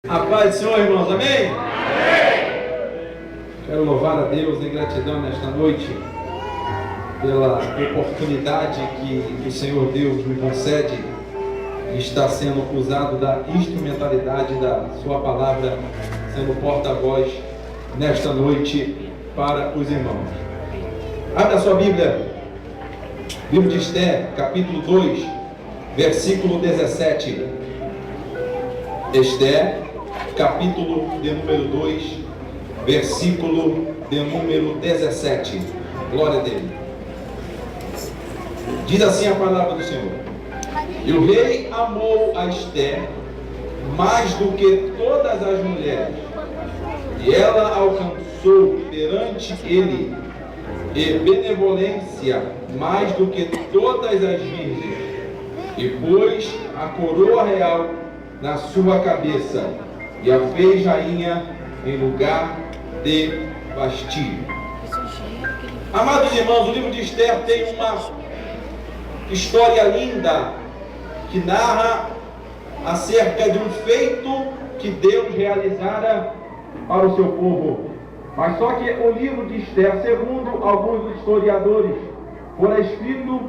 A paz do Senhor, irmãos, amém? Amém! Quero louvar a Deus em gratidão nesta noite pela oportunidade que o Senhor Deus me concede de estar sendo usado da instrumentalidade da sua palavra, sendo porta-voz nesta noite para os irmãos. Abra a sua Bíblia, livro de Esther, capítulo 2, versículo 17. Esther, capítulo de número 2, versículo de número 17. Glória a Deus. Diz assim a palavra do Senhor: E o rei amou a Esther mais do que todas as mulheres, e ela alcançou perante ele e benevolência mais do que todas as virgens, e pôs a coroa real na sua cabeça, e a fez rainha em lugar de Vasti. Amados irmãos, o livro de Esther tem uma história linda que narra acerca de um feito que Deus realizara para o seu povo. Mas só que o livro de Esther, segundo alguns historiadores, foi escrito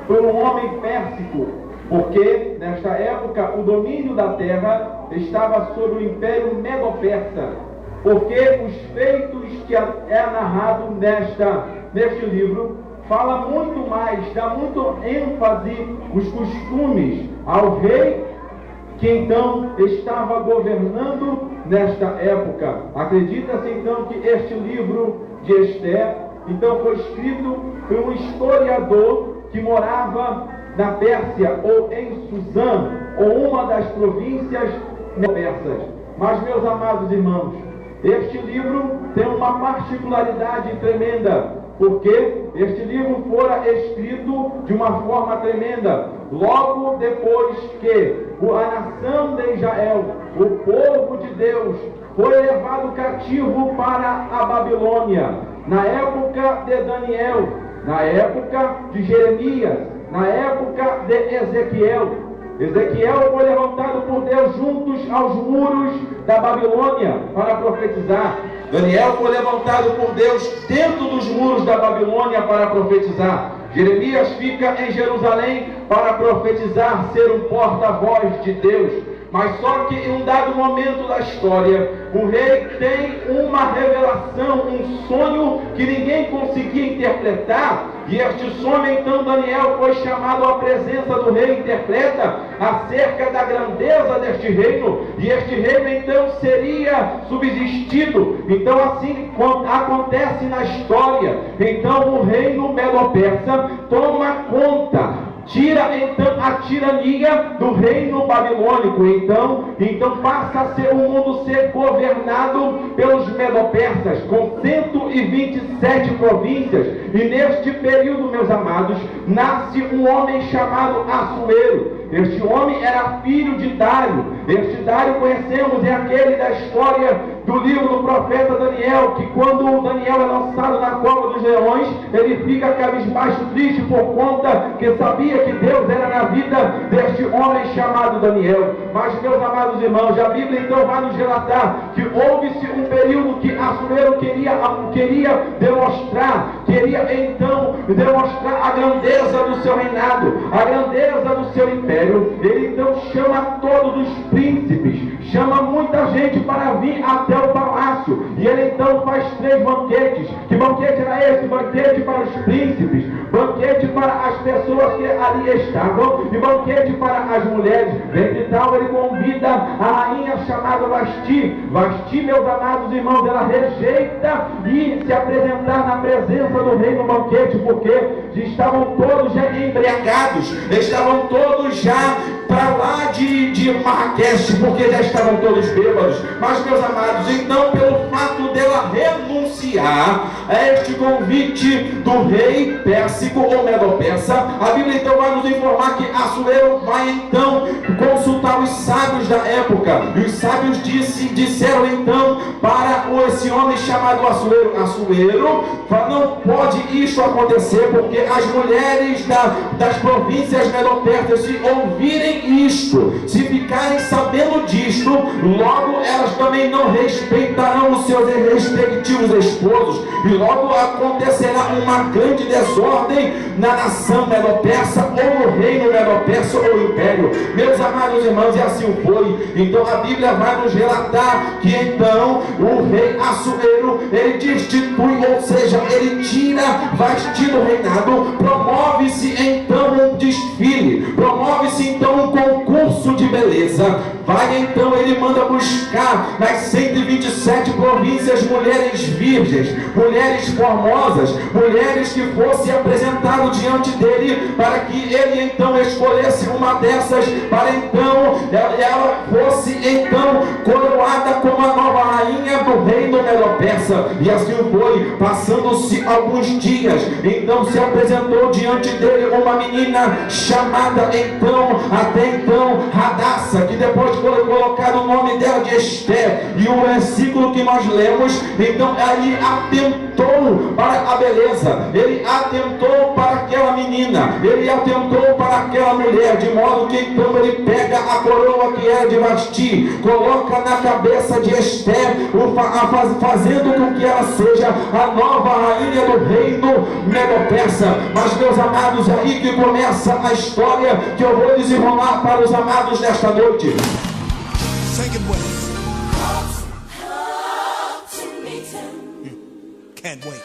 por um homem pérsico, porque nesta época o domínio da terra estava sob o império medo-persa. Porque os feitos que é narrado neste livro fala muito mais, dá muito ênfase os costumes ao rei que então estava governando nesta época. Acredita-se então que este livro de Esther então foi escrito por um historiador que morava na Pérsia, ou em Suzã, ou uma das províncias persas. Mas, meus amados irmãos, este livro tem uma particularidade tremenda, porque este livro fora escrito de uma forma tremenda, logo depois que a nação de Israel, o povo de Deus, foi levado cativo para a Babilônia, na época de Daniel, na época de Jeremias, na época de Ezequiel. Ezequiel foi levantado por Deus juntos aos muros da Babilônia para profetizar. Daniel foi levantado por Deus dentro dos muros da Babilônia para profetizar. Jeremias fica em Jerusalém para profetizar, ser um porta-voz de Deus. Mas só que em um dado momento da história, o rei tem uma revelação, um sonho que ninguém conseguia interpretar. E este sonho, então, Daniel foi chamado à presença do rei, interpreta acerca da grandeza deste reino. E este reino, então, seria subsistido. Então, assim acontece na história. Então, o reino medo-persa toma conta, tira então a tirania do reino babilônico. Então passa a ser o mundo ser governado pelos medo-persas, com 127 províncias. E neste período, meus amados, nasce um homem chamado Assuero. Este homem era filho de Dário. Este Dário conhecemos, é aquele da história do livro do profeta Daniel, que quando Daniel é lançado na cova dos leões, ele fica cabisbaixo, triste, por conta que sabia que Deus era na vida deste homem chamado Daniel. Mas, meus amados irmãos, a Bíblia então vai nos relatar que houve-se um período que Assuero queria demonstrar a grandeza do seu reinado, a grandeza do seu império. Ele então chama todos os príncipes, chama muita gente para vir até o palácio, e ele então faz 3 banquetes. Que banquete era esse? Banquete para os príncipes, banquete para as pessoas que ali estavam, e banquete para as mulheres. Entre tal, ele convida a rainha chamada Vasti. Vasti, meus amados irmãos, ela rejeita e se apresentar na presença do rei no banquete, porque estavam todos já embriagados, estavam todos já para lá de Marrakech, porque já estavam todos bêbados. Mas, meus amados, então, pelo fato dela renunciar renunciar a este convite do rei pérsico ou medo-persa, a Bíblia então vai nos informar que Assuero vai então consultar os sábios da época, e os sábios disseram então para esse homem chamado Assuero: Assuero, não pode isso acontecer, porque as mulheres das províncias medo-persas, se ouvirem isto, se ficarem sabendo disto, logo elas também não respeitarão os seus respectivos esposos, e logo acontecerá uma grande desordem na nação medo-persa, ou no reino medo-persa ou império. Meus amados irmãos, e assim foi. Então a Bíblia vai nos relatar que então o rei Assuero, ele destitui, ou seja, ele tira, vestido o reinado, promove-se então um desfile, promove-se então um concurso de beleza. Vai então, ele manda buscar nas 127 províncias mulheres virgens, mulheres formosas, mulheres que fossem apresentado diante dele, para que ele então escolhesse uma dessas, para então ela fosse então coroada como a nova rainha do reino medo-persa. E assim foi, passando-se alguns dias, então se apresentou diante dele uma menina chamada então, até então, Radassa, que depois foi colocado o nome dela de Esther. E o versículo que nós lemos, então aí atentou para a beleza, ele atentou para aquela menina, ele atentou para aquela mulher, de modo que então ele pega a coroa que era de Vasti, coloca na cabeça de Esther, fazendo com que ela seja a nova rainha do reino medo-persa. Mas, meus amados, é aí que começa a história que eu vou desenrolar para os amados nesta noite. Can't wait.